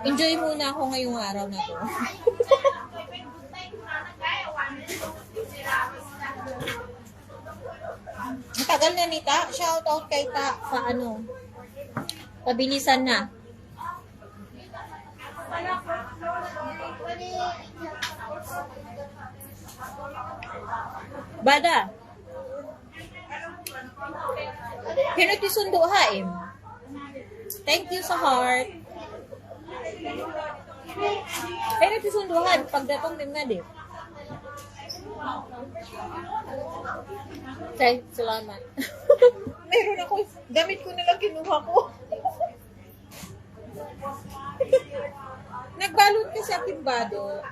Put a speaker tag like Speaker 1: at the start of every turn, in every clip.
Speaker 1: Enjoy muna ako ngayong araw na to. Matagal na ni Ta. Shout out kay Ta. Paano? Pabilisan na. Bada. Pinati sundo haim. Thank you sa heart. Pinati sunduhan. Pagdatong din nga din. Okay, salamat. Meron ako. Gamit ko na lang kinuha ko. Nagbalot kasi sa timbado.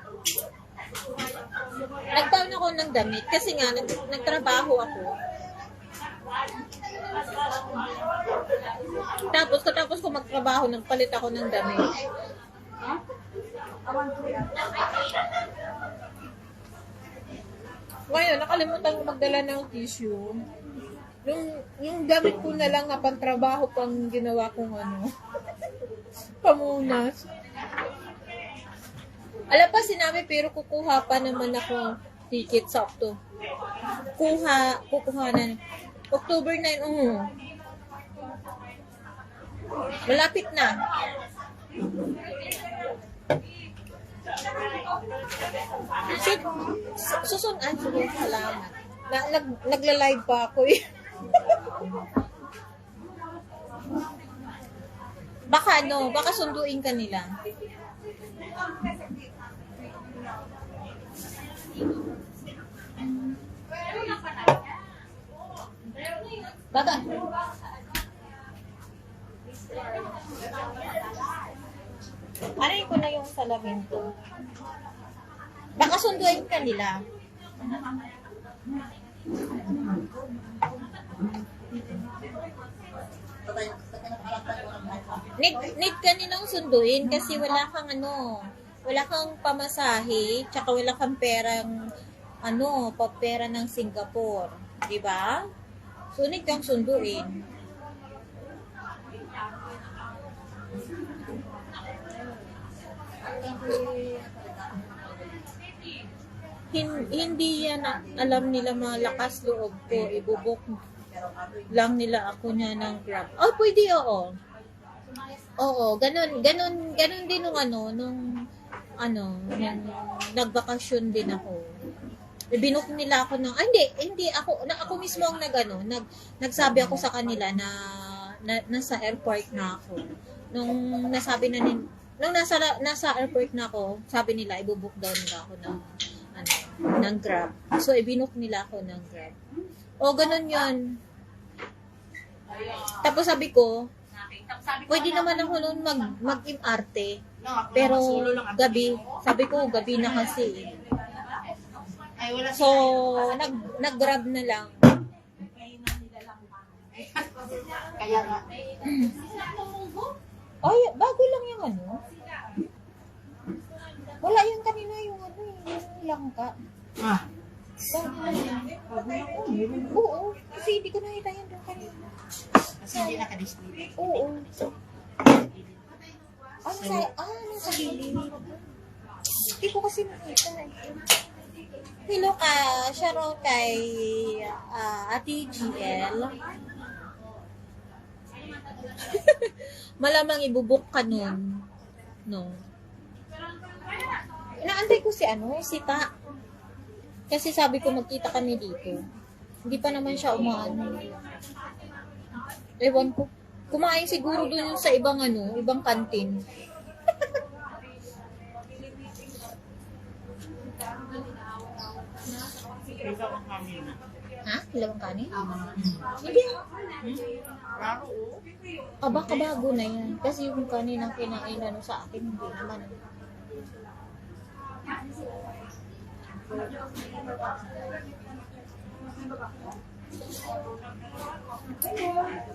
Speaker 1: Nagbaon ako ng damit kasi nga nagtrabaho ako. Tapos ko magtrabaho, nagpalit ako ng damit. Ngayon, nakalimutan ko magdala ng tissue. Yung damit ko na lang na pang-trabaho pang ginawa kong pamunas. Alam pa sinabi pero kukuha pa naman ako ticket sa Octo. Kukuha na. October 9, malapit na. Susunod. Sige, salamat. Nagla-live pa ako eh. Baka sunduin ka nila. Bata. Aray ko na yung salamin ko. Baka sunduin ka nila. Need ka nilang sunduin kasi wala kang pamasahe, tsaka wala kang perang papera ng Singapore, di ba? So need kang sunduin. Hindi yan alam nila malakas loob ko, ibubok lang nila ako niya ng Grab. Oh, pwede, oo. Oo, ganun din nung nagbakasyon din ako. Binook nila ako ng, hindi ako mismo ang nagsabi ako sa kanila na nasa airport na ako. Nung nasa airport na ako, sabi nila ibubuk daw nila ako ng Grab. So ibinook nila ako ng Grab. O ganun 'yon. Tapos sabi ko, pwede naman ako noon mag-MRT. Pero gabi, sabi ko gabi na kasi. So nag-Grab na lang.
Speaker 2: Kaya nga.
Speaker 1: Ay, bago lang yung Wala yung kanina yung langka. Oo, kasi hindi ko nakita yan doon kanina.
Speaker 2: Kasi hindi naka-display.
Speaker 1: Oo. Nasa gilid. Hindi ko kasi nakita. Hello ka, shoutout kay Ate GL. Malamang ibubuk ka nun. No. Inaantay ko si Ta. Kasi sabi ko magkita kami dito. Hindi pa naman siya umaano. Ewan ko. Kumain siguro dun sa ibang kantin. Ha? Ilawang kanin? Hindi. Baka bago na yan. Kasi yung kanin ang kinain sa akin, hindi naman.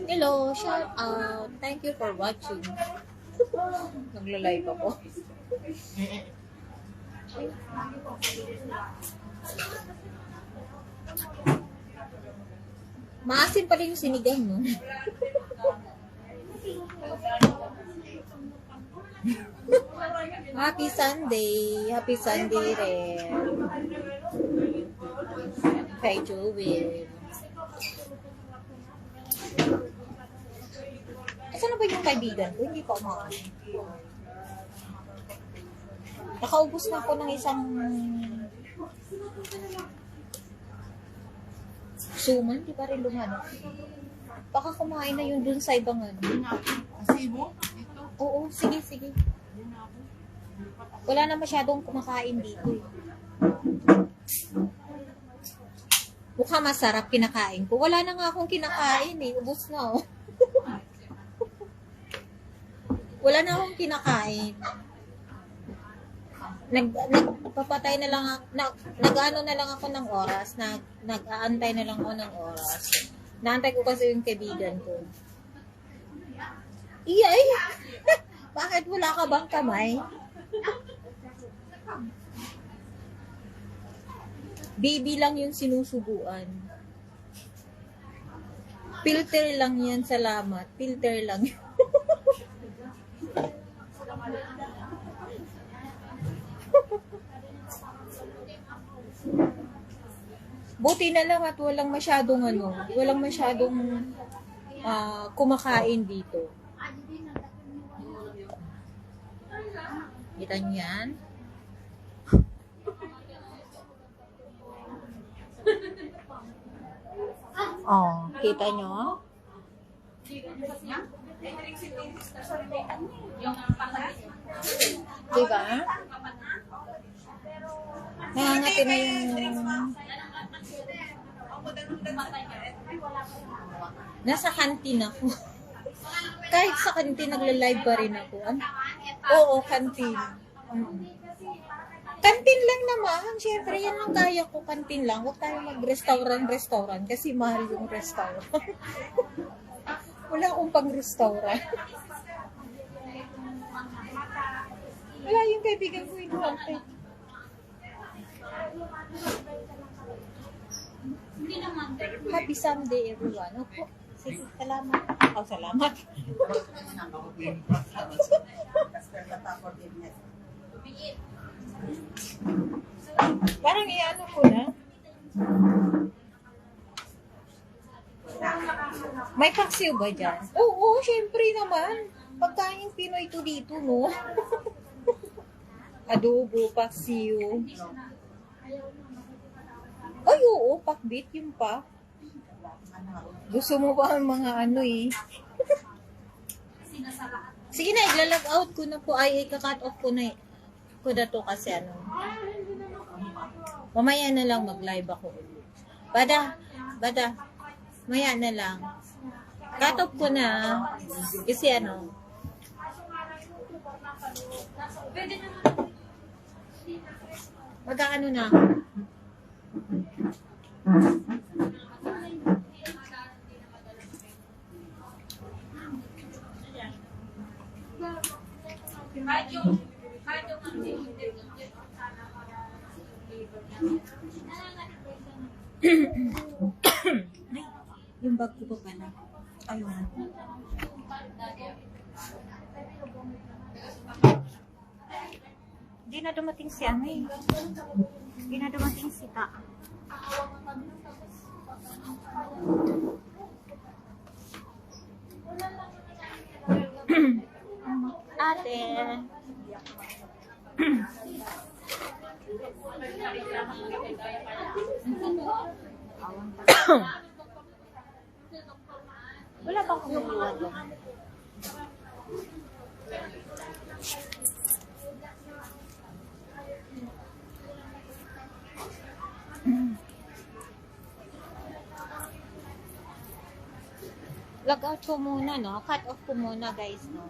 Speaker 1: Hello, shout out. Thank you for watching. Nagla-live ako. Maasim pa rin yung sinigang, no? Happy Sunday. Happy Sunday rin. Kay Joel. Asan na ba yung kaibigan ko? Hindi pa umakas. Nakaubos na ako ng isang suman. Di pa rin lumano. Baka kumain na yun dun sa ibang ano.
Speaker 2: Asibo? Ito?
Speaker 1: Oo, sige, sige. Wala na masyadong kumakain dito eh. Mukha masarap kinakain ko. Wala na nga akong kinakain eh. Ubus na oh. Wala na akong kinakain. Nagpapatay na lang ako, nag-ano na lang ako ng oras, nag-aantay na lang ako ng oras. Naantay ko kasi yung kaibigan ko. Iyay! Bakit wala ka bang kamay? Baby lang yung sinusubuan. Filter lang yan, salamat. Filter lang yun. Buti na lang at walang masyadong kumakain dito. Kita niyo yan? Oh, kita niyo? Diba? Nangangati na yung nasa kantin ako. Kahit sa kantin, nagla-live pa rin ako. Oo, kantin. Kantin lang naman. Siyempre, yan ang kaya ko. Kantin lang. Huwag tayo mag-restaurant kasi mahal yung restaurant. Wala akong pang-restaurant. Wala yung kaibigan ko inuwante. Happy Sunday, everyone. Opo. Sige, salamat. Oh, salamat. Parang iano ko na. May paksiw ba dyan? Oo, syempre naman. Pagkain Pinoy to dito, no? Adobo, paksiw. Ay, oo, pakbit, yung pa. Gusto mo ba ang mga ano eh? Sige na, iglalag out ko na po. Ay, ika-cut off ko na to kasi ano. Mamaya na lang mag-live ako. Bada, maya na lang. Cut off ko na. Kasi ano. Mag-ano na. Yung bag ko pa pala. Ayun. Hindi na dumating si ano eh. Hindi na dumating si Ta. Ate. Wala bang kumuha doon? Log out ko muna, no? Cut off ko muna, guys, no?